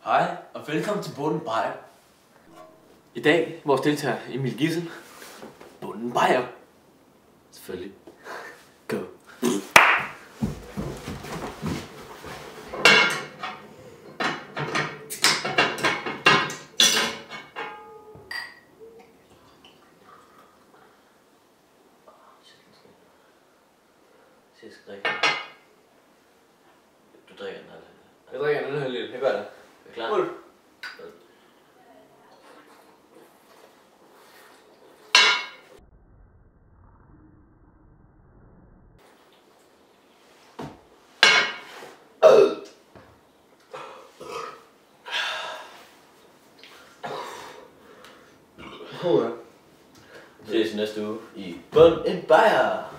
Hej, og velkommen til Bunden Bajer. I dag vores deltager Emil Gissel. Bunden Bajer. Selvfølgelig. Go. Jeg skal drikke. Du drikker den her. Jeg drikker den her lidt. Jeg gør det. Er klar? Mål. Ses næste uge i Bunden Bajer.